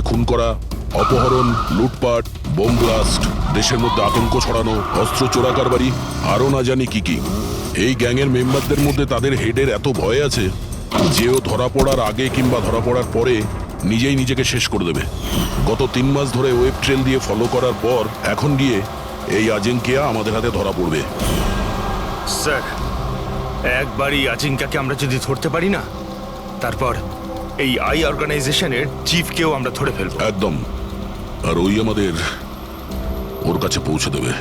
খুন করা, অপহরণ, লুটপাট, বোম ব্লাস্ট, দেশের মধ্যে আতঙ্ক ছড়ানো, অস্ত্র চোরা কারবারি, আরো না জানি কি কি। এই গ্যাংয়ের মেম্বারদের মধ্যে তাদের হেডের এত ভয় আছে যে ও ধরা পড়ার আগে কিংবা ধরা পড়ার পরে নিজেই নিজেকে শেষ করে দেবে। গত 3 মাস ধরে ওয়েব ট্রেল দিয়ে ফলো করার পর এখন গিয়ে এই আজিঙ্কিয়া আমাদের হাতে ধরা পড়বে। স্যার, একবারই আজিঙ্কাকে আমরা যদি ধরতে পারি না, তারপর এই আই অর্গানাইজেশনের চিফকেও আমরা ধরে ফেলবো। একদম। আর ওই আমাদের ওর কাছে পৌঁছে দেবে।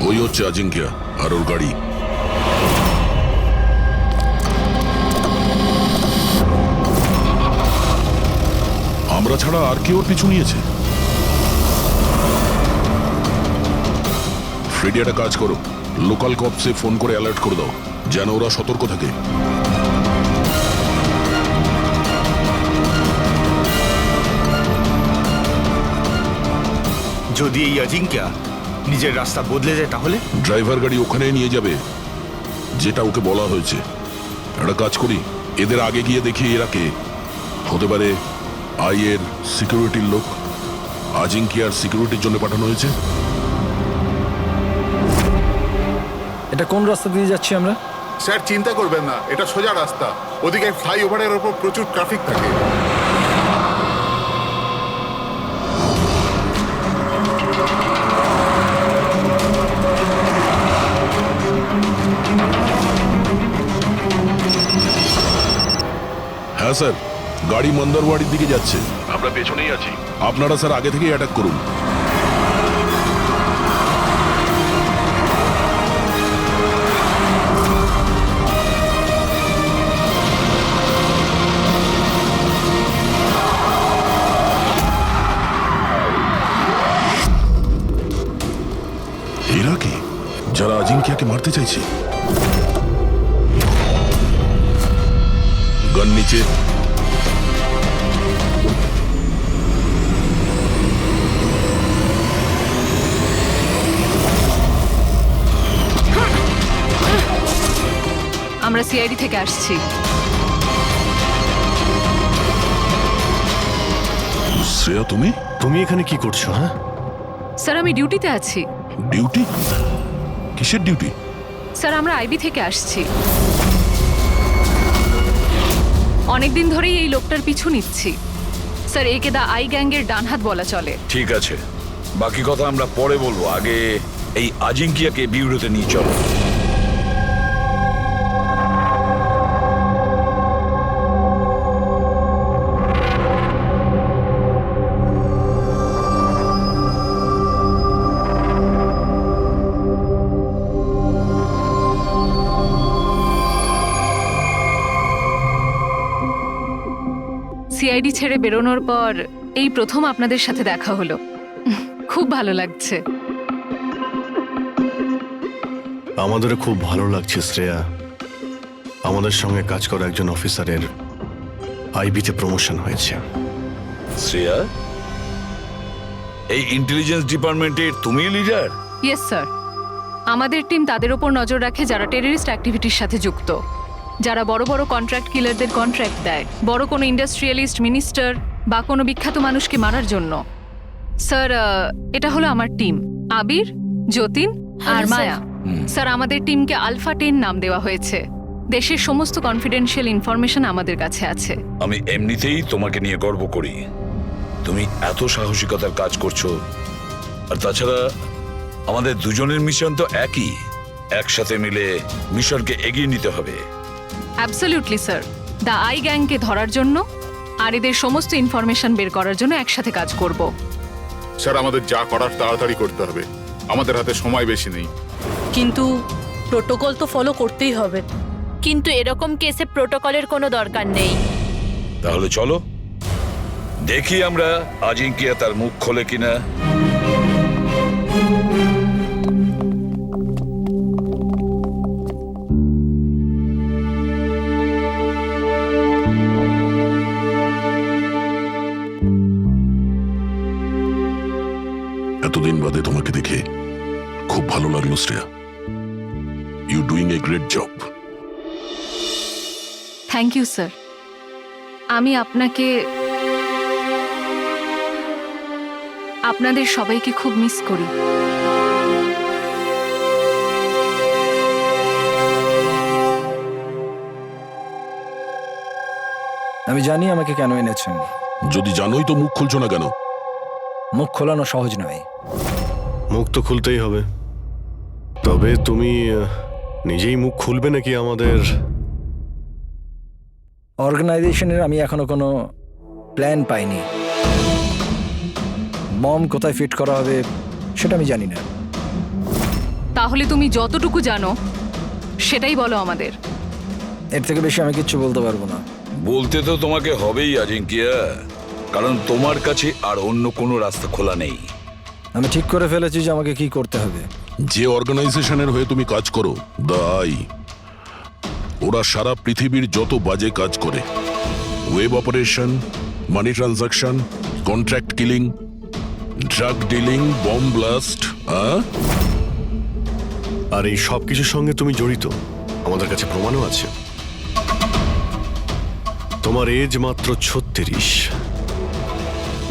ওই হচ্ছে আজিঙ্কিয়া আর ওর গাড়ি। আমরা ছাড়া আর কেউ ওর পিছু নিয়েছে। ফ্রেডি, একটা কাজ করো, লোকাল কপসে ফোন করে অ্যালার্ট করে দাও যেন ওরা সতর্ক থাকে। যদি এই আজিঙ্কা নিজের রাস্তা বদলে যায় তাহলে? ড্রাইভার গাড়ি ওখানে নিয়ে যাবে যেটা ওকে বলা হয়েছে। একটা কাজ করি, এদের আগে গিয়ে দেখি এরা কে হতে পারে। আইয়ের সিকিউরিটির লোক, আজিঙ্কিয়ার সিকিউরিটির জন্য পাঠানো হয়েছে। এটা কোন রাস্তা দিয়ে যাচ্ছি আমরা? স্যার, চিন্তা করবেন না, এটা সোজা রাস্তা। ওদিকে ফ্লাইওভারের ওপর প্রচুর ট্রাফিক থাকে। হ্যাঁ স্যার, গাড়ি মন্দারওয়াড়ির দিকে যাচ্ছে। আমরা পেছনেই আছি। আপনারা স্যার আগে থেকেই অ্যাটাক করুন। এরা কি যারা আজিঙ্কিয়াকে মারতে চাইছে? গান নিচে। আমরা সিআইডি থেকে আসছি। শ্রেয়া, তুমি তুমি এখানে কি করছো? হ্যাঁ, স্যার আমি ডিউটিতে আছি। ডিউটি? কিসের ডিউটি? স্যার আমরা আইবি থেকে আসছি। অনেকদিন ধরেই এই লোকটার পিছু নিচ্ছি। স্যার একে দা আই গ্যাংয়ের ডানহাত বলা চলে। ঠিক আছে, বাকি কথা আমরা পরে বলবো। আগে এই আজিঙ্কিয়াকে বিউরোতে নিয়ে চলো। সিআইডি ছেড়ে বেরোনোর পর এই প্রথম আপনাদের সাথে দেখা হলো। খুব ভালো লাগছে। আমাদেরও খুব ভালো লাগছে শ্রেয়া। আমাদের সঙ্গে কাজ করা একজন অফিসারের আইবিতে প্রমোশন হয়েছে। শ্রেয়া, এই ইন্টেলিজেন্স ডিপার্টমেন্টের তুমি লিডার? Yes sir. আমাদের টিম তাদের ওপর নজর রাখে যারা টেররিস্ট অ্যাক্টিভিটির সাথে যুক্ত, যারা বড় বড় কন্ট্রাক্ট কিলারদের কন্ট্রাক্ট দেয়, বড় কোনো ইন্ডাস্ট্রিয়ালিস্ট, মিনিস্টার বা কোনো বিখ্যাত মানুষকে মারার জন্য। স্যার এটা হলো আমার টিম, আবির, যতীন আর মায়া। স্যার আমাদের টিমকে আলফা 10 নাম দেওয়া হয়েছে। দেশের সমস্ত কনফিডেন্সিয়াল ইনফরমেশন আমাদের কাছে আছে। আমি এমনিতেই তোমাকে নিয়ে গর্ব করি। তুমি এত সাহসিকতার কাজ করছো। আর তাছাড়া আমাদের দুজনের মিশন তো একই, একসাথে মিলে মিশনকে এগিয়ে নিতে হবে। Absolutely sir. দ্য আই গ্যাংকে ধরার জন্য আর এদের সমস্ত ইনফরমেশন বের করার জন্য একসাথে কাজ করব। স্যার, আমাদের যা করার তাড়াতাড়ি করতে হবে, আমাদের হাতে সময় বেশি নেই। কিন্তু প্রোটোকল তো ফলো করতেই হবে। কিন্তু এরকম কেসে প্রোটোকলের কোনো দরকার নেই। তাহলে চলো দেখি আমরা আজিঙ্কিয়া তার মুখ খোলে কিনা। এতদিন বাদে তোমাকে দেখে খুব ভালো লাগলো Shreya. You doing a great job. Thank you sir. আমি আপনাদের সবাইকে খুব মিস করি। আমি জানি আমাকে কেন এনেছেন। যদি জানোই তো মুখ খুলছো না কেন? মুখ খোলানো সহজ নয়। মুখ তো খুলতেই হবে, তবে তুমি নিজেই মুখ খুলবে নাকি আমাদের? অর্গানাইজেশনের আমি এখনো কোনো প্ল্যান পাইনি। বম কোথায় ফিট করা হবে সেটা আমি জানি না। তাহলে তুমি যতটুকু জানো সেটাই বলো আমাদের। এর থেকে বেশি আমি কিচ্ছু বলতে পারবো না। বলতে তো তোমাকে হবেই আজিঙ্কিয়া, কারণ তোমার কাছে আর অন্য কোনো রাস্তা খোলা নেই। আমি ঠিক করে ফেলেছি যে আমাকে কি করতে হবে। যে অর্গানাইজেশনের হয়ে তুমি কাজ করো, দ্য আই, ওরা সারা পৃথিবীর যত বাজে কাজ করে, web operation, money transaction, contract killing, drug dealing, bomb blast, আর এই সব কিছুর সঙ্গে তুমি জড়িত, আমাদের কাছে প্রমাণও আছে। তোমার এজ মাত্র 36।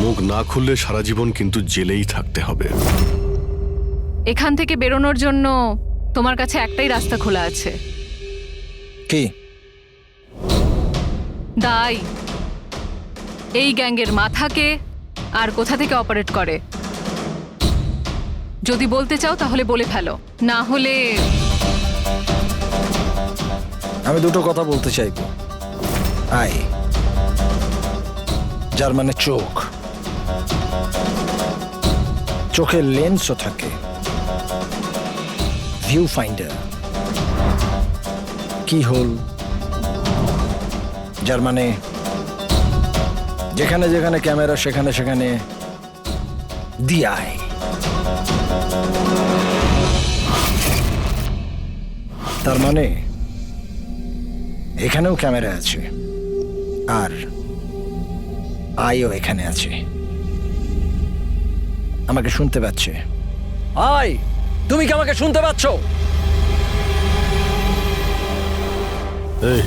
মুখ না খুললে সারা জীবন কিন্তু জেলেই থাকতে হবে। এখান থেকে বেরোনোর জন্য তোমার কাছে একটাই রাস্তা খোলা আছে। কি? দাই এই গ্যাংয়ের মাথাকে আর কোথা থেকে অপারেট করে। যদি বলতে চাও তাহলে বলে ফেলো, না হলে আমি দুটো কথা বলতে চাইব। আই, যার মানে চোখ, চোখের লেন্সও থাকে, ভিউ ফাইন্ডার, কি হোল, যার মানে যেখানে যেখানে ক্যামেরা সেখানে সেখানে দিয়ায়। তার মানে এখানেও ক্যামেরা আছে, আর আইও এখানে আছে। আমাকে শুনতে পাচ্ছে? আই, তুমি কি আমাকে শুনতে পাচ্ছ? এই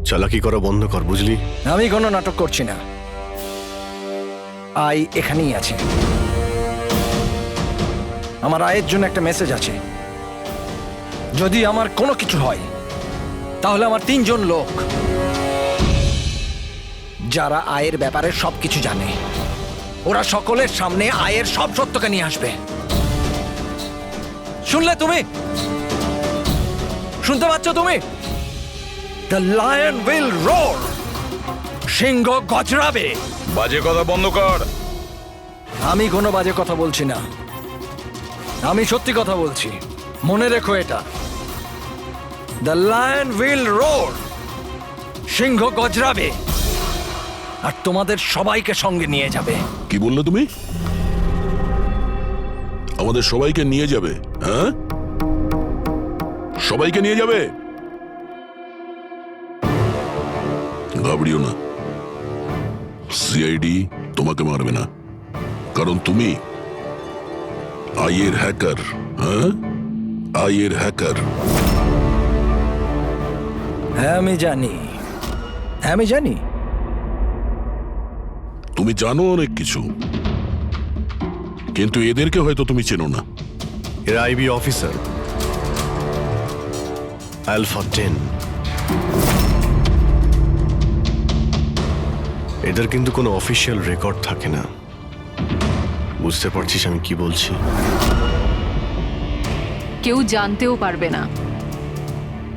চালাকি করা বন্ধ কর, বুঝলি? আমি কোনো নাটক করছি না। আই এখানেই আছে। আমার আয়ের জন্য একটা মেসেজ আছে। যদি আমার কোনো কিছু হয় তাহলে আমার 3 জন লোক, যারা আয়ের ব্যাপারে সবকিছু জানে, ওরা সকলের সামনে আয়ের সব সত্যকে নিয়ে আসবে। শুনলে তুমি? শুনতে পাচ্ছ তুমি? The lion will roar. সিংহ গজরাবে। বাজে কথা বন্ধ কর। আমি কোনো বাজে কথা বলছি না, আমি সত্যি কথা বলছি। মনে রেখো এটা। The lion will roar. সিংহ গজরাবে আর তোমাদের সবাইকে সঙ্গে নিয়ে যাবে। কি বললে তুমি? আমাদের সবাইকে নিয়ে যাবে? হ্যাঁ, সবাইকে নিয়ে যাবে? ঘাবড়িও না, সিআইডি তোমাকে মারবে না, কারণ তুমি আইয়ের হ্যাকার। হ্যাঁ, আইয়ের হ্যাকার। হ্যাঁ আমি জানি, হ্যাঁ আমি জানি। তুমি জানো অনেক কিছু, কিন্তু এদেরকে হয়তো তুমি চেনো না। এরা আইবি অফিসার, আলফা 10। এদের কিন্তু কোনো অফিসিয়াল রেকর্ড থাকে না। বুঝতে পারছিস আমি কি বলছি? কেউ জানতেও পারবে না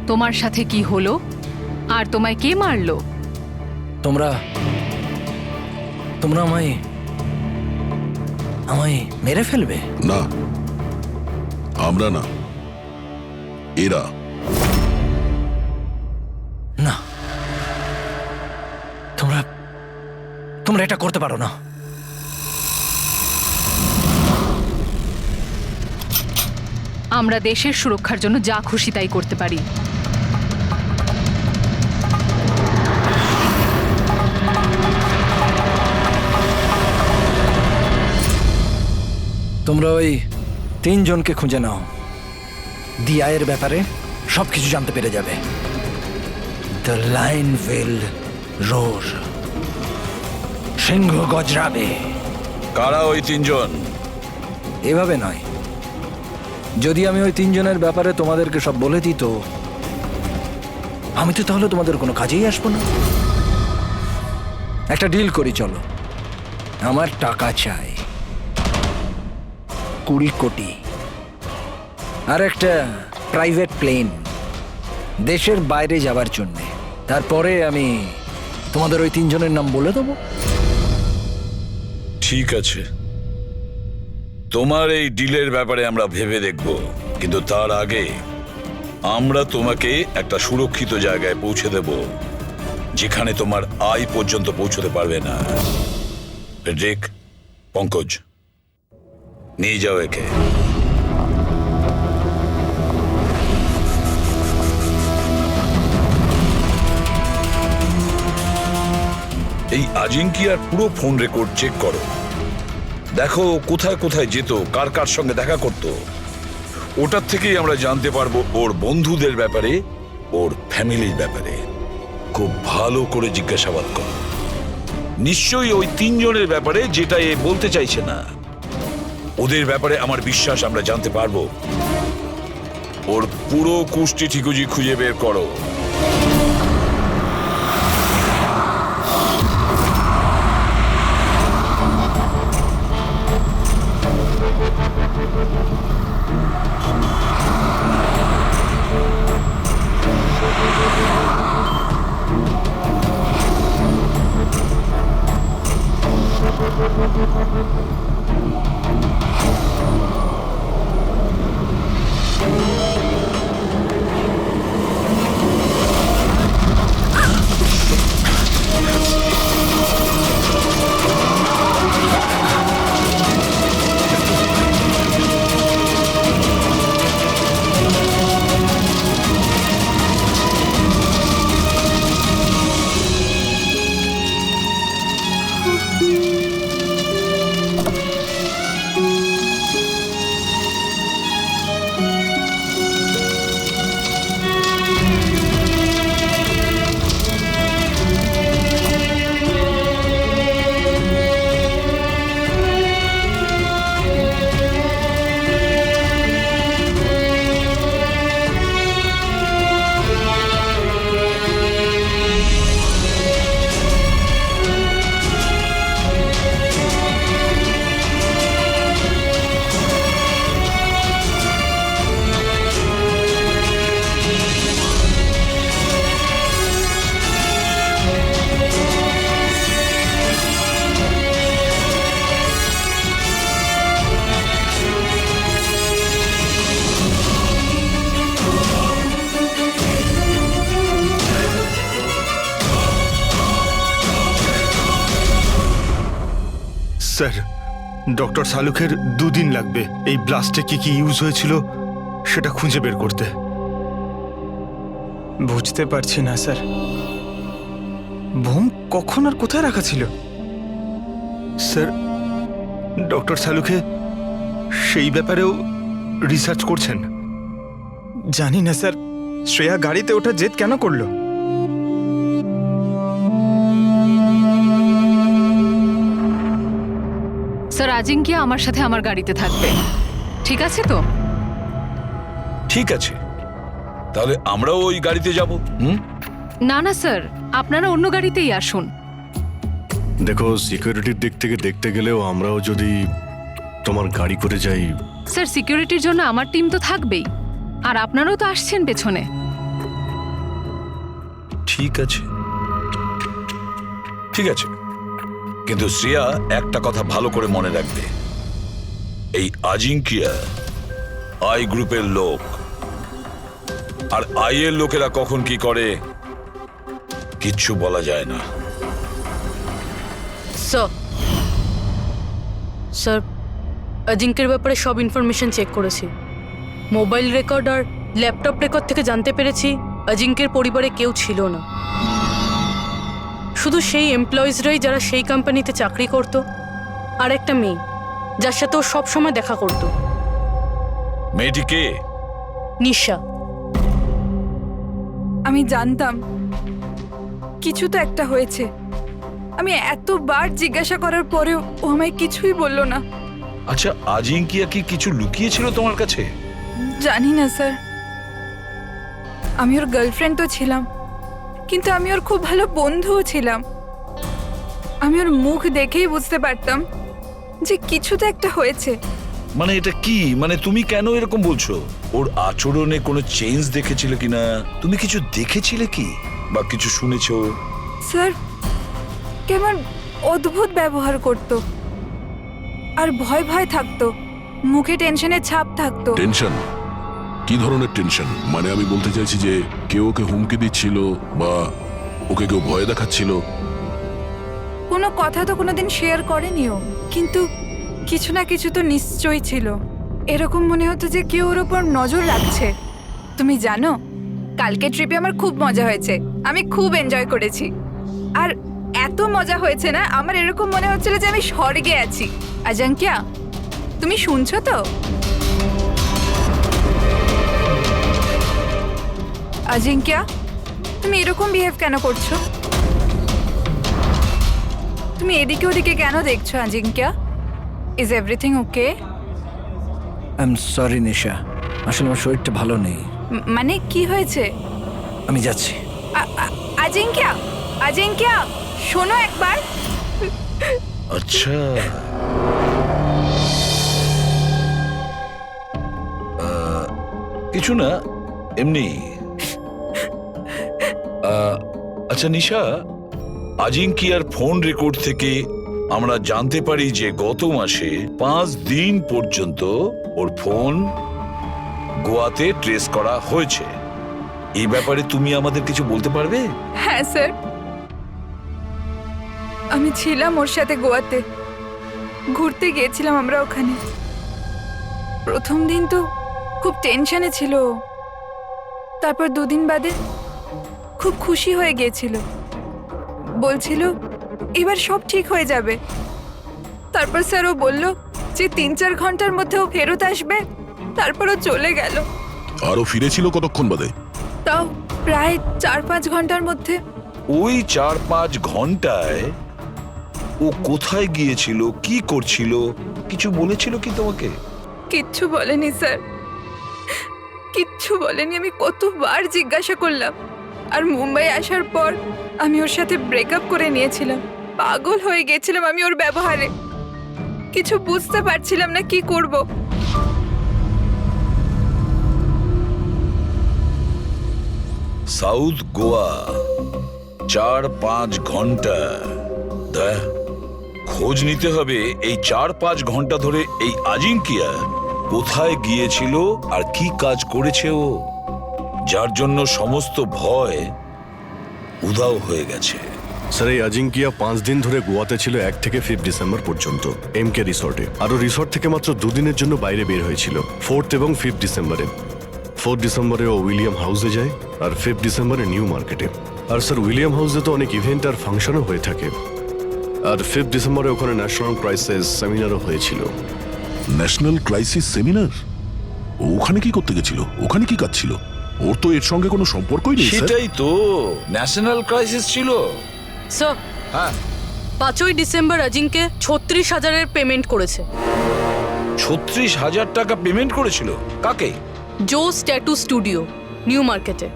তোমার সাথে কি হলো আর তোমায় কে মারলো। তোমরা তোমরা আমায় আমায় মেরে ফেলবে? না, আমরা না, এরা। তোমরা এটা করতে পারো না। আমরা দেশের সুরক্ষার জন্য যা খুশি তাই করতে পারি। তোমরা ওই 3 জনকে খুঁজে নাও। ডিআইয়ের ব্যাপারে সবকিছু জানতে পেরে যাবে। The lion will roar. সিংহ গজরাবে। কারা ওই 3 জন? এভাবে নয়। যদি আমি ওই 3 জনের ব্যাপারে তোমাদেরকে সব বলে দিই তো আমি তো তাহলে তোমাদের কোনো কাজেই আসবো না। একটা ডিল করি, চলো। আমার টাকা চাই 20 কোটি, আর একটা প্রাইভেট প্লেন দেশের বাইরে যাওয়ার জন্যে। তারপরে আমি তোমাদের ওই 3 জনের নাম বলে দেবো। ঠিক আছে, তোমার এই ডিলের ব্যাপারে আমরা ভেবে দেখব, কিন্তু তার আগে আমরা তোমাকে একটা সুরক্ষিত জায়গায় পৌঁছে দেব, যেখানে তোমার আয় পর্যন্ত পৌঁছতে পারবে না। ফেডরিক, পঙ্কজ, নিয়ে যাও একে। এই আজিঙ্কিয়ার পুরো ফোন রেকর্ড চেক করো, দেখো কোথায় কোথায় যেত, কার কার সঙ্গে দেখা করত। ওটার থেকেই আমরা জানতে পারবো ওর বন্ধুদের ব্যাপারে, ওর ফ্যামিলির ব্যাপারে। খুব ভালো করে জিজ্ঞাসাবাদ করো। নিশ্চয়ই ওই 3 জনের ব্যাপারে, যেটা এ বলতে চাইছে না। ওদের ব্যাপারে আমার বিশ্বাস আমরা জানতে পারবো। ওর পুরো কুষ্টি ঠিকুজি খুঁজে বের করো। স্যার, ডক্টর সালুকের 2 দিন লাগবে এই ব্লাস্টে কি কি ইউজ হয়েছিল সেটা খুঁজে বের করতে। বুঝতে পারছি না স্যার, বোম কখন আর কোথায় রাখা ছিল? স্যার, ডক্টর সালুকে সেই ব্যাপারেও রিসার্চ করছেন। জানি না স্যার, শ্রেয়া গাড়িতে ওঠা জেদ কেন করলো? স্যার, আজিঙ্কিয়া আমার সাথে আমার গাড়িতে থাকবে, ঠিক আছে তো? ঠিক আছে, তাহলে আমরাও ওই গাড়িতে যাব। না না স্যার, আপনারা অন্য গাড়িতেই আসুন। দেখো, সিকিউরিটির দিক থেকে দেখতে গেলেও আমরাও যদি তোমার গাড়ি করে যাই। স্যার, সিকিউরিটির জন্য আমার টিম তো থাকবেই, আর আপনারাও তো আসছেন পেছনে। ঠিক আছে, ঠিক আছে, কিন্তু শ্রেয়া একটা কথা ভালো করে মনে রাখবে, এই আজিঙ্কিয়া আই গ্রুপের লোক, আর আই এর লোকেরা কখন কি করে কিচ্ছু বলা যায় না। স্যার স্যার অজিঙ্কের ব্যাপারে সব ইনফরমেশন চেক করেছি। মোবাইল রেকর্ড আর ল্যাপটপ রেকর্ড থেকে জানতে পেরেছি অজিঙ্কের পরিবারে কেউ ছিল না, শুধু সেই এমপ্লয়িজরাই যারা সেই কোম্পানিতে চাকরি করত, আর একটা মেয়ে যার সাথে ও সবসময় দেখা করত। মেয়েটি কে? নিশা। আমি জানতাম কিছু তো একটা হয়েছে। আমি এতবার জিজ্ঞাসা করার পরেও ও আমায় কিছুই বলল না। আচ্ছা, আজিঙ্কিয়া কি কিছু লুকিয়েছিল তোমার কাছে? জানি না স্যার, আমি ওর গার্লফ্রেন্ড তো ছিলাম, কিন্তু আমি ওর খুব ভালো বন্ধুও ছিলাম। আমি ওর মুখ দেখেই বুঝতে পারতাম যে কিছু তো একটা হয়েছে। মানে এটা কি? মানে তুমি কেন এরকম বলছো? ওর আচরণে কোনো চেঞ্জ দেখেছিলে কিনা? তুমি কিছু দেখেছিলে কি বা কিছু শুনেছো? স্যার, কেমন অদ্ভুত ব্যবহার করত আর ভয় ভয় থাকতো, মুখে টেনশনের ছাপ থাকতো। টেনশন? কি ধরনের টেনশন? মানে আমি বলতে চাইছি যে কেউ ওকে হুমকি দিচ্ছিল বা ওকে কেউ ভয় দেখাচ্ছিল? কোনো কথা তো কোনোদিন শেয়ার করেনি ও, কিন্তু কিছু না কিছু তো নিশ্চয়ই ছিল। এরকম মনে হতো যে কেউ ওর ওপর নজর রাখছে। তুমি জানো, কালকে ট্রিপে আমার খুব মজা হয়েছে, আমি খুব এনজয় করেছি। আর এত মজা হয়েছে না, আমার এরকম মনে হচ্ছিল যে আমি স্বর্গে আছি। আজাঙ্কিয়া, তুমি শুনছো তো? আজিঙ্কিয়া, তুমি এরকম বিহেভ কেন করছো? তুমি এদিকে ওদিকে কেন দেখছো Ajinkya? Is everything okay? I am sorry Nisha, আসলে আমার শরীরটা ভালো নেই। মানে কি হয়েছে? আমি যাচ্ছি। আজিঙ্কিয়া, আজিঙ্কিয়া, শোনো একবার। আচ্ছা, কিছু না, এমনি। আচ্ছা নিশা, আজিঙ্কিয়ার ফোন রেকর্ড থেকে আমরা জানতে পারি যে গত মাসে 5 দিন পর্যন্ত ওর ফোন গোয়াতে ট্রেস করা হয়েছে। এই ব্যাপারে তুমি আমাদের কিছু বলতে পারবে? হ্যাঁ স্যার, আমি ছিলাম ওর সাথে গোয়াতে, ঘুরতে গিয়েছিলাম আমরা ওখানে। প্রথম দিন তো খুব টেনশনে ছিল, তারপর 2 দিন বাদে খুব খুশি হয়ে গিয়েছিল, বলছিল এবার সব ঠিক হয়ে যাবে। তারপর স্যার ও বলল যে 3-4 ঘন্টার মধ্যে ও ফেরত আসবে, তারপর ও চলে গেল। আরো ফিরেছিল কতক্ষণ বাদে? তাও প্রায় 4-5 ঘন্টার মধ্যে। ওই 4-5 ঘন্টায় ও কোথায় গিয়েছিল, কি করছিল, কিছু বলেছিল কি তোমাকে? কিচ্ছু বলেনি স্যার, কিচ্ছু বলেনি। আমি কতবার জিজ্ঞাসা করলাম, আর মুম্বাই আসার পর আমি ওর সাথে ব্রেকআপ করে নিয়েছিলাম। পাগল হয়ে গেছিলাম আমি ওর ব্যবহারে, কিছু বুঝতে পারছিলাম না কি করব। সাউথ গোয়া 4-5 ঘন্টা, খোঁজ নিতে হবে এই 4-5 ঘন্টা ধরে এই আজিঙ্কিয়া কোথায় গিয়েছিল আর কি কাজ করেছে ও, যার জন্য সমস্ত ভয় উধাও হয়ে গেছে। স্যার, এই আজিঙ্কিয়া 5 দিন ধরে গোয়াতে ছিল, 1 থেকে 5 ডিসেম্বর পর্যন্ত এমকে রিসর্টে। আরও রিসর্ট থেকে মাত্র 2 দিনের জন্য বাইরে বের হয়েছিল, 4 এবং 5 ডিসেম্বরে। 4 ডিসেম্বরে ও উইলিয়াম হাউসে যায়, আর 5 ডিসেম্বরে নিউ মার্কেটে। আর স্যার, উইলিয়াম হাউসে তো অনেক ইভেন্ট আর ফাংশনও হয়ে থাকে, আর 5 ডিসেম্বরে ওখানে ন্যাশনাল ক্রাইসিস সেমিনারও হয়েছিল। National crisis seminar? ওখানে কি করতে গেছিল? ওখানে কি কাজ ছিল? ওর তো এর সঙ্গে কোনো সম্পর্কই নেই। সেটাই তো, ন্যাশনাল ক্রাইসিস ছিল। স্যার, হ্যাঁ, 5ই ডিসেম্বর অজিঙ্কে 36,000-এর পেমেন্ট করেছে। 36,000 টাকা পেমেন্ট করেছিল? কাকে? জোস ট্যাটু স্টুডিও, নিউ মার্কেটে।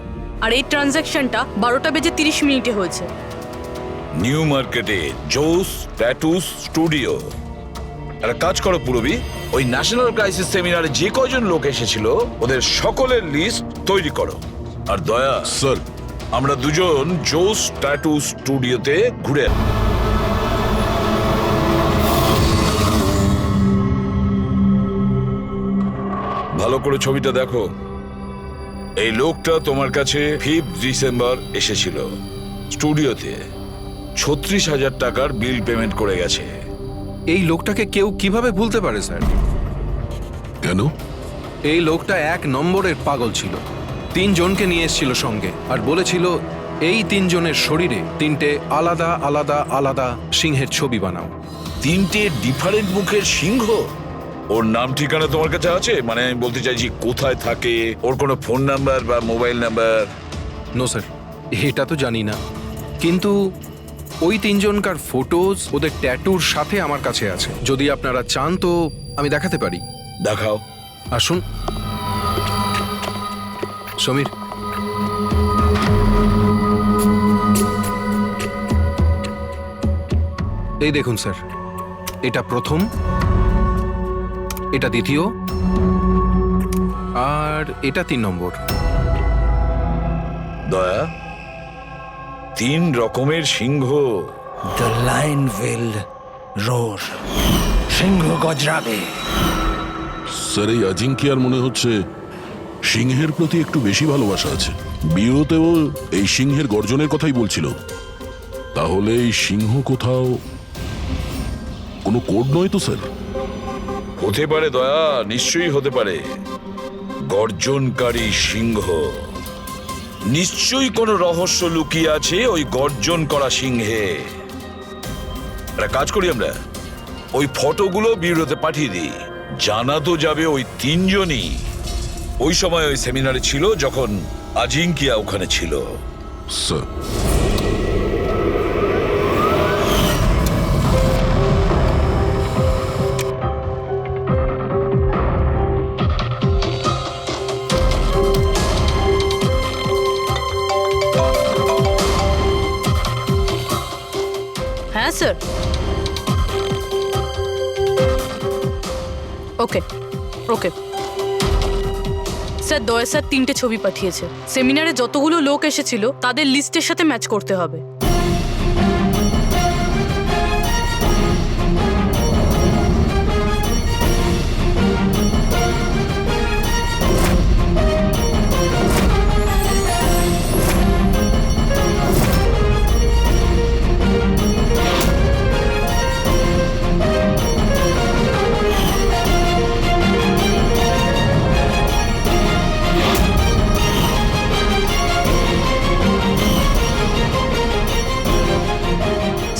আর এই ট্রানজ্যাকশনটা 12:30 হয়েছে। নিউ মার্কেটে জোস ট্যাটু স্টুডিও। একটা কাজ করো পুরবি, ওই ন্যাশনাল ক্রাইসিস সেমিনারে যে কয়জন লোক এসেছিল ওদের সকলের লিস্ট তৈরি করো। আর দয়া স্যার, আমরা দুজন জোস ট্যাটু স্টুডিওতে ঘুরে ভালো করে ছবিটা দেখো। এই লোকটা তোমার কাছে 5 ডিসেম্বর এসেছিল স্টুডিওতে, 36,000 টাকার বিল পেমেন্ট করে গেছে। এই লোকটাকে কেউ কিভাবে ভুলতে পারে স্যার? কেন? এই লোকটা 1 নম্বরের পাগল ছিল। 3 জনকে নিয়ে এসেছিল সঙ্গে আর বলেছিল এই 3 জনের শরীরে 3টে আলাদা আলাদা আলাদা সিংহের ছবি বানাও। 3টে ডিফারেন্ট মুখের সিংহ? ওর নাম ঠিকানা তোমার কাছে আছে? মানে আমি বলতে চাইছি কোথায় থাকে, ওর কোনো ফোন নাম্বার বা মোবাইল নাম্বার? নো স্যার, এটা তো জানি না, কিন্তু ওই 3 জনকার ফটোজ ওদের ট্যাটুর সাথে আমার কাছে আছে। যদি আপনারা চান তো আমি দেখাতে পারি। দেখাও। আসুন সমীর। এই দেখুন স্যার, এটা প্রথম, এটা দ্বিতীয়, আর এটা 3 নম্বর। দয়া, 3 রকমের সিংহ। দ্য লায়ন উইল রোর, সিংহ গজরাবে। স্যার, এই আজিঙ্কিয়ার মনে হচ্ছে সিংহের প্রতি একটু বেশি ভালোবাসা আছে। বিয়েতেও এই সিংহের গর্জনের কথাই বলছিল। তাহলে এই সিংহ কোথাও কোনো কোড নয় তো স্যার? হতে পারে দয়া, নিশ্চয়ই হতে পারে। গর্জনকারী সিংহ, নিশ্চয়ই কোনো রহস্য লুকিয়ে আছে ওই গর্জন করা সিংহে। একটা কাজ করি, আমরা ওই ফটোগুলো ব্যুরোতে পাঠিয়ে দিই। জানা তো যাবে ওই 3 জনই ওই সময় ওই সেমিনারে ছিল যখন আজিঙ্কিয়া ওখানে ছিল। স্যার, হ্যাঁ স্যার। ওকে ওকে স্যার, দয়া স্যার 3টে ছবি পাঠিয়েছে। সেমিনারে যতগুলো লোক এসেছিল তাদের লিস্টের সাথে ম্যাচ করতে হবে।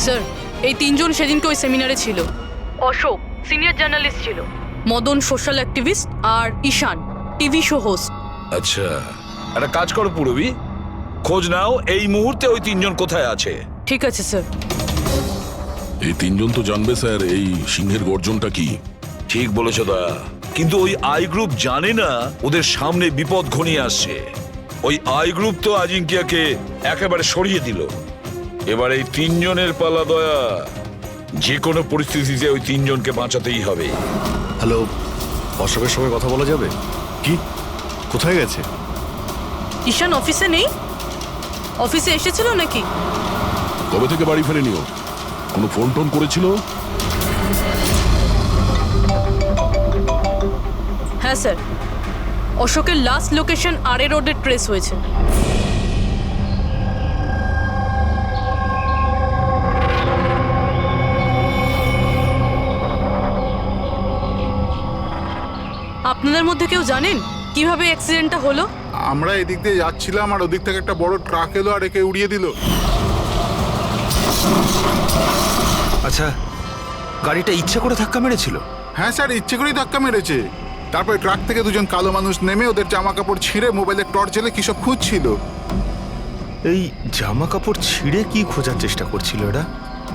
স্যার, এই 3 জন সেদিনকে ওই সেমিনারে ছিল। অশোক সিনিয়র জার্নালিস্ট ছিল, মদন সোশ্যাল অ্যাক্টিভিস্ট, আর ঈশান টিভি শো হোস্ট। আচ্ছা, একটা কাজ করো পুরবি, খোঁজ নাও এই মুহূর্তে ওই 3 জন কোথায় আছে। ঠিক আছে স্যার। এই 3 জন তো জানবে স্যার এই সিংহের গর্জনটা কি। ঠিক বলেছো দয়া, কিন্তু ওই আই গ্রুপ জানে না ওদের সামনে বিপদ ঘনিয়ে আসছে। ওই আই গ্রুপ তো আজিঙ্কিয়াকে একেবারে সরিয়ে দিল। এবার এই 3 জনের পালা দয়া। যে কোনো পরিস্থিতিতে ওই 3 জনকে বাঁচাতেই হবে। হ্যালো, অশোকের সঙ্গে কথা বলা যাবে কি? কোথায় গেছে? ঈশান অফিসে নেই? অফিসে এসেছিল নাকি? কবে থেকে বাড়ি ফেরেনিও? কোনো ফোন টোন করেছিল? হ্যাঁ স্যার, অশোকের লাস্ট লোকেশন আরএ রোডে ট্রেস হয়েছে। আপনাদের মধ্যে কেউ জানেন কিভাবে অ্যাক্সিডেন্টটা হলো? আমরা এদিক দিয়ে যাচ্ছিলাম আর ওদিক থেকে একটা বড় ট্রাক এলো আর একে উড়িয়ে দিল। আচ্ছা, গাড়িটা ইচ্ছে করে ধাক্কা মেরেছিল? হ্যাঁ স্যার, ইচ্ছে করেই ধাক্কা মেরেছে। তারপরে ট্রাক থেকে 2 জন কালো মানুষ নেমে ওদের জামা কাপড় ছিঁড়ে মোবাইলের টর্চ জ্বেলে কি সব খুঁজছিল। এই জামা কাপড় ছিঁড়ে কি খোঁজার চেষ্টা করছিল এরা?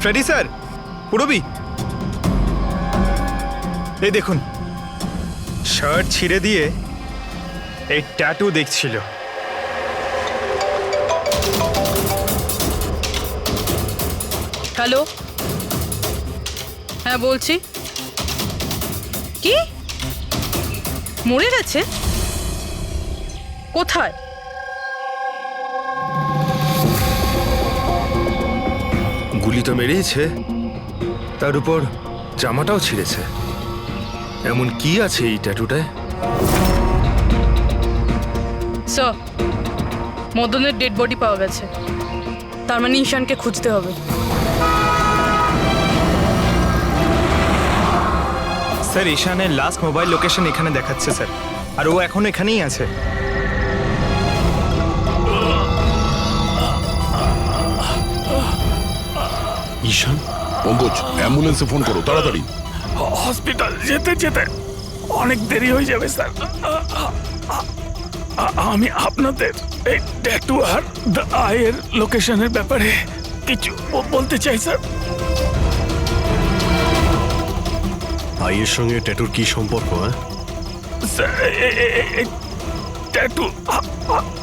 ফ্রেডি স্যার, পুরবি, এই দেখুন, শার্ট ছিঁড়ে দিয়ে এই ট্যাটু দেখছিল। হ্যালো, হ্যাঁ বলছি। কি মরে গেছে? কোথায়? গুলি তো মেরেছে, তার উপর জামাটাও ছিঁড়েছে। এমন কি আছে এই ট্যাটুটায়? স্যার, মদনের ডেড বডি পাওয়া গেছে। তার মানে ঈশানকে খুঁজতে হবে। স্যার ঈশানের লাস্ট মোবাইল লোকেশন এখানে দেখাচ্ছে স্যার, আর ও এখন এখানেই আছে। ঈশান, পঙ্কজ, অ্যাম্বুলেন্সে ফোন করো তাড়াতাড়ি। হসপিটাল যেতে যেতে অনেক দেরি হয়ে যাবে স্যার। আমি আপনাদের এই ট্যাটু আর দ্য আইয়ের লোকেশনের ব্যাপারে কিছু বলতে চাই স্যার। আইয়ের সঙ্গে ট্যাটুর কি সম্পর্ক? স্যার ট্যাটু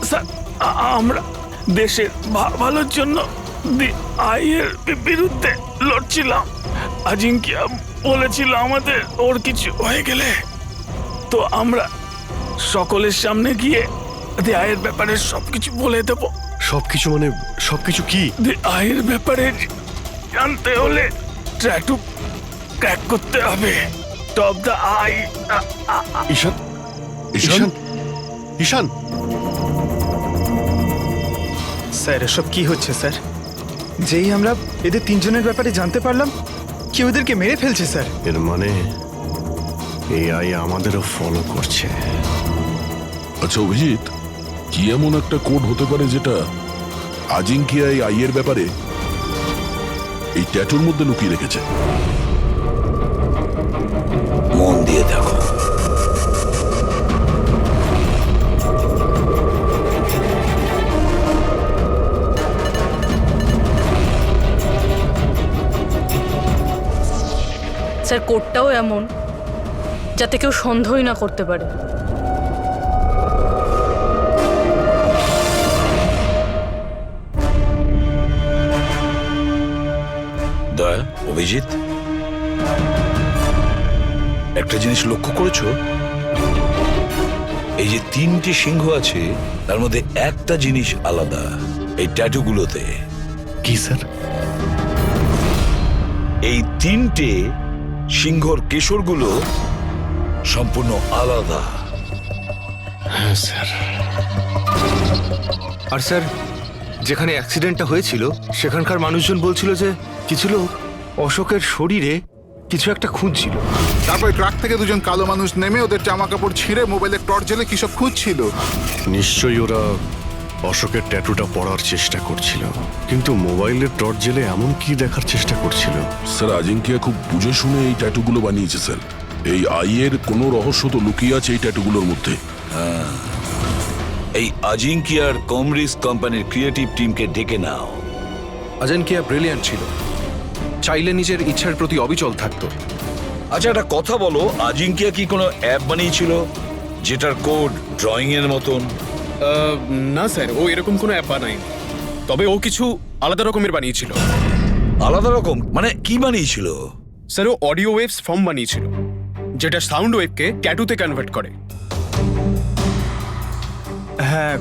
স্যার, আমরা দেশের ভালোর জন্য দি আইয়ের বিরুদ্ধে লড়ছিলাম। আজিঙ্কিয়া বলেছিল আমাদের ওর কিছু হয়ে গেলে তো আমরা সকলের সামনে গিয়ে দি আইয়ের ব্যাপারে সবকিছু বলে দেব। সবকিছু মানে সবকিছু কি? দি আইয়ের ব্যাপারে জানতে হলে ট্যাটু ক্র্যাক করতে হবে। Top the eye. Ishaan, Ishaan, Ishaan, sir এসব কি হচ্ছে স্যার? যেই আমরা এদের তিনজনের ব্যাপারে জানতে পারলাম, কেউ এদেরকে মেরে ফেলছে স্যার। এর মানে এই আই আমাদেরও ফলো করছে। আচ্ছা অভিজিৎ, কি এমন একটা কোড হতে পারে যেটা আজিঙ্কিয়া এই আইয়ের ব্যাপারে এই ট্যাটুর মধ্যে লুকিয়ে রেখেছে? মন দিয়ে দেখো। স্যার কোডটাও এমন যাতে কেউ সন্দেহই না করতে পারে। দয়া, অভিজিৎ, একটা জিনিস লক্ষ্য করেছো? এই যে তিনটে সিংহ আছে তার মধ্যে একটা জিনিস আলাদা এই ট্যাটুগুলোতে। কি স্যার? এই তিনটে সিংহর কেশরগুলো সম্পূর্ণ আলাদা। হ্যাঁ স্যার। আর স্যার, যেখানে অ্যাক্সিডেন্টটা হয়েছিল সেখানকার মানুষজন বলছিল যে কিছু লোক অশোকের শরীরে কিছু একটা খুঁজছিল। তারপর ট্রাক থেকে দুজন কালো মানুষ নেমে ওদের জামা কাপড় ছিঁড়ে মোবাইলের টর্চ জ্বেলে কি সব খুঁজছিল। নিশ্চয়ই ওরা অশোকের ট্যাটুটা পড়ার চেষ্টা করছিল, কিন্তু মোবাইলের টর্চ জেলে এমন কি দেখার চেষ্টা করছিল? স্যার আজিঙ্কিয়া খুব বুঝে শুনে এই ট্যাটুগুলো বানিয়েছে স্যার। এই আইয়ের কোনো রহস্য তো লুকিয়ে আছে এই ট্যাটুগুলোর মধ্যে। এই আজিঙ্কিয়ার কমরিস কোম্পানির ক্রিয়েটিভ টিমকে ডেকে নাও। আজিঙ্কিয়া ব্রিলিয়ান্ট ছিল, চাইলে নিজের ইচ্ছার প্রতি অবিচল থাকতো। আচ্ছা একটা কথা বলো, আজিঙ্কিয়া কি কোনো অ্যাপ বানিয়েছিল যেটার কোড ড্রয়িং এর মতন? না স্যার, ও এরকম কোনো অ্যাপ বানায়নি, তবে ও কিছু আলাদা রকমের বানিয়েছিল। আলাদা রকম মানে কি বানিয়েছিল? স্যার ও অডিও ওয়েভস ফর্ম বানিয়েছিল, যেটা সাউন্ড ওয়েভকে ট্যাটুতে কনভার্ট করে। হ্যাঁ,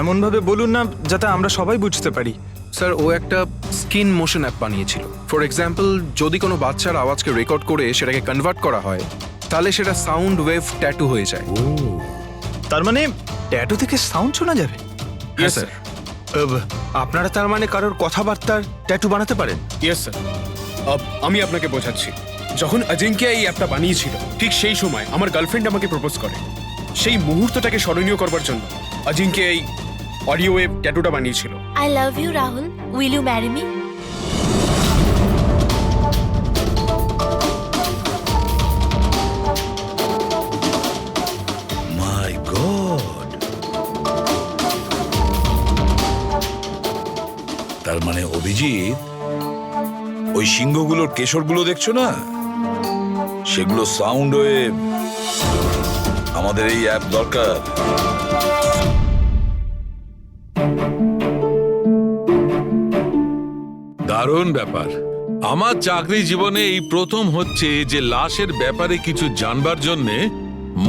এমনভাবে বলুন না যাতে আমরা সবাই বুঝতে পারি। স্যার ও একটা স্কিন মোশন অ্যাপ বানিয়েছিল। ফর এক্সাম্পল, যদি কোনো বাচ্চার আওয়াজকে রেকর্ড করে সেটাকে কনভার্ট করা হয় তাহলে সেটা সাউন্ড ওয়েভ ট্যাটু হয়ে যায়। তার মানে ট্যাটু থেকে সাউন্ড শোনা যাবে? হ্যাঁ স্যার। আপনারা তার মানে কারোর কথাবার্তার ট্যাটু বানাতে পারেন? Yes sir. আমি আপনাকে বোঝাচ্ছি। যখন আজিঙ্কিয়া এই অ্যাপটা বানিয়েছিল ঠিক সেই সময় আমার গার্লফ্রেন্ড আমাকে প্রপোজ করে। সেই মুহূর্তটাকে স্মরণীয় করবার জন্য আজিঙ্কিয়া এই অডিও ওয়েভ ট্যাটুটা বানিয়েছিল। I love you, Rahul. Will you marry me? My god! তার মানে অভিজিৎ, ওই সিংহগুলোর কেশরগুলো দেখছো না, সেগুলো সাউন্ড ওয়েভ। আমাদের এই অ্যাপ দরকার। দারুণ ব্যাপার। আমার চাকরি জীবনে এই প্রথম হচ্ছে যে লাশের ব্যাপারে কিছু জানবার জন্য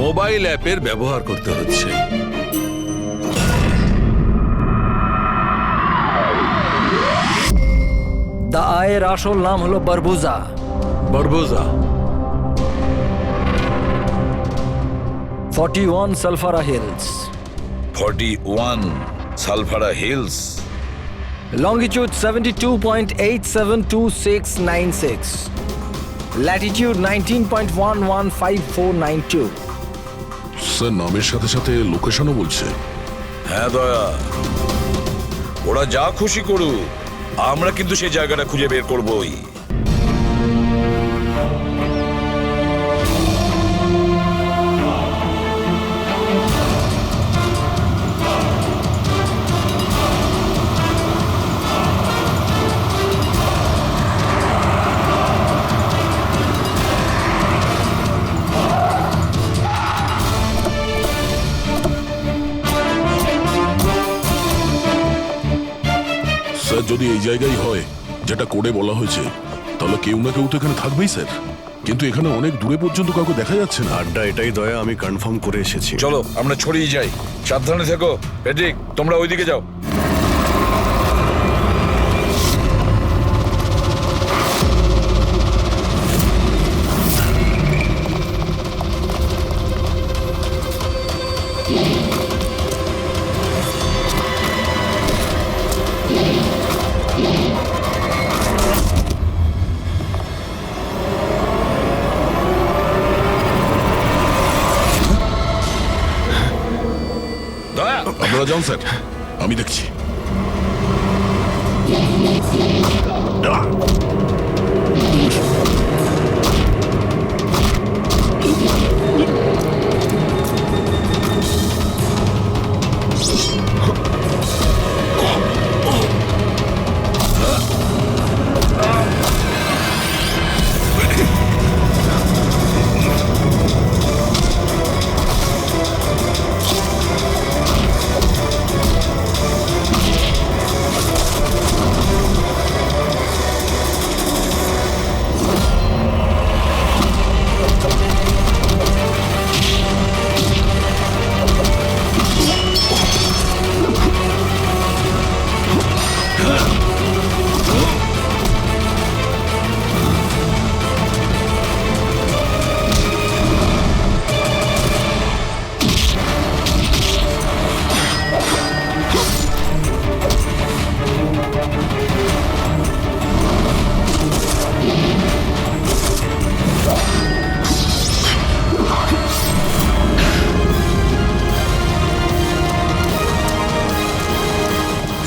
মোবাইল অ্যাপের ব্যবহার করতে হচ্ছে। দ্য আইয়ের আসল নাম হলো বারবুজা। বারবোজা। 41 সালফারা হিলস। 41 সালফারা হিলস। Longitude 72.872696. Latitude 19.115492. স্যার নামের সাথে সাথে লোকেশনও বলছে। হ্যাঁ দয়া, ওরা যা খুশি করুক, আমরা কিন্তু সেই জায়গাটা খুঁজে বের করবই। স্যার যদি এই জায়গায় হয় যেটা কোডে বলা হয়েছে, তাহলে কেউ না কেউ তো এখানে থাকবেই স্যার। কিন্তু এখানে অনেক দূরে পর্যন্ত কাউকে দেখা যাচ্ছে না। আড্ডা এটাই দয়া, আমি কনফার্ম করে এসেছি। চলো আমরা ছড়িয়ে যাই, সাবধানে থেকো। পেট্রিক, তোমরা ওইদিকে যাও। আপনারা যান স্যার, আমি দেখছি।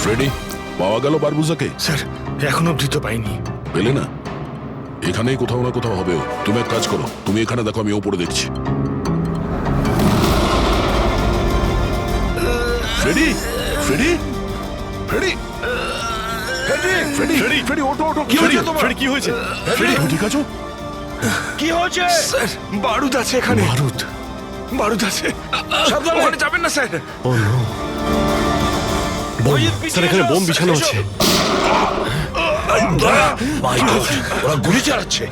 ফ্রেডি, পাওয়া গেল বারবুজাকে? স্যার এখনো অবধি তো পাইনি। পেলে না? এখানেই কোথাও না কোথাও হবে ও। তুমি এক কাজ করো, তুমি এখানে দেখো, আমি ওপরে দেখছি। Freddy, Freddy, Freddy, Freddy, Freddy, Freddy, ওঠো, ওঠো। কি হয়েছে তোমার? ফ্রেডি, কি হয়েছে? ফ্রেডি, তুমি ঠিক আছো? কি হয়েছে? স্যার বারুদ আছে এখানে। বারুদ? বারুদ আছে, সাবধানে, ওখানে যাবেন না স্যার। ও নো, স্যার এখানে বোম বিছানো আছে। মাই গড, ওরা গুলি চালাচ্ছে।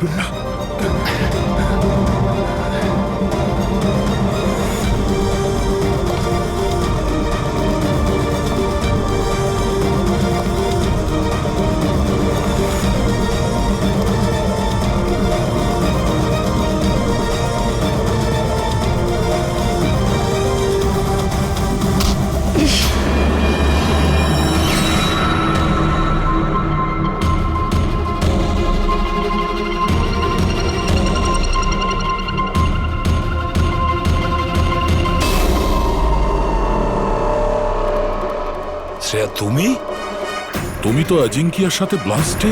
শ্রেয়া, তুমি? তুমি তো অজিঙ্কিয়ার সাথে ব্লাস্টে।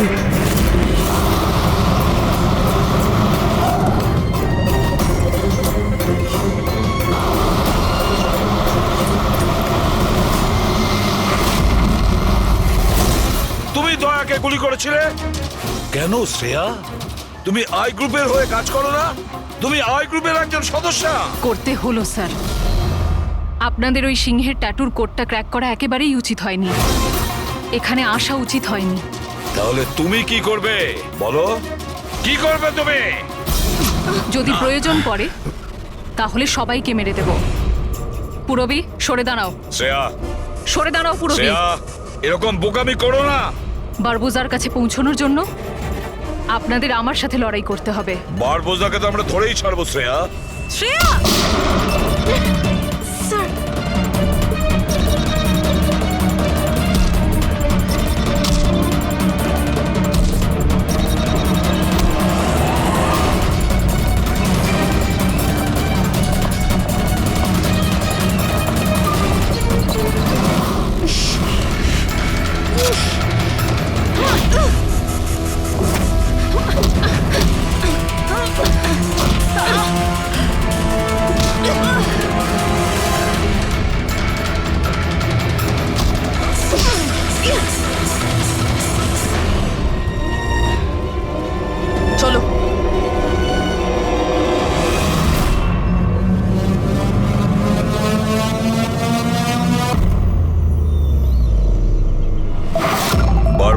তুমি দয়াকে গুলি করেছিলে কেন শ্রেয়া? তুমি আই গ্রুপের হয়ে কাজ করো না? তুমি আই গ্রুপের একজন সদস্য। করতে হলো স্যার। আপনাদের ওই সিংহের ট্যাটুর কোডটা ক্র্যাক করা একেবারেই উচিত হয়নি। এখানে আসা উচিত হয়নি। তাহলে তুমি কি করবে বলো? কি করবে তুমি? যদি প্রয়োজন পড়ে তাহলে সবাইকে মেরে দেব। পুরবী, সরে দাঁড়াও। শ্রেয়া, সরে দাঁড়াও পুরবী। শ্রেয়া, এরকম বোকামি করো না। বারবুজার কাছে পৌঁছানোর জন্য আপনাদের আমার সাথে লড়াই করতে হবে। বারবোজাকে তো আমরা ধরেই ছাড়বো শ্রেয়া। শ্রেয়া! স্যার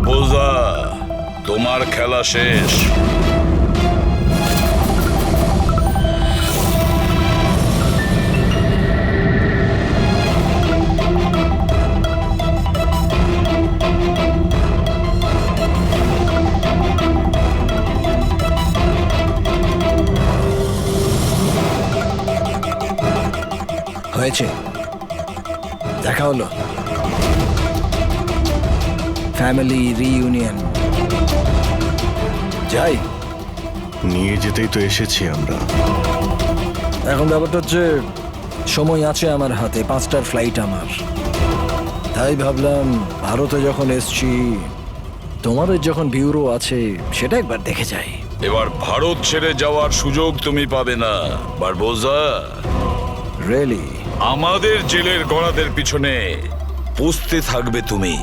বারবোজা, তোমার খেলা শেষ। হয়েছে, দেখা হলো, ফ্যামিলি রিইউনিয়ন। যাই, নিয়ে যেতেই তো এসেছি আমরা। এখন ব্যাপারটা হচ্ছে সময় আছে আমার হাতে, 5টার ফ্লাইট আমার। তাই ভাবলাম ভারতে যখন এসছি, তোমাদের যখন ব্যুরো আছে, সেটা একবার দেখে যাই। এবার ভারত ছেড়ে যাওয়ার সুযোগ তুমি পাবে না বারবোজা। রিয়েলি? আমাদের জেলের গড়াদের পিছনে পুষতে থাকবে তুমি।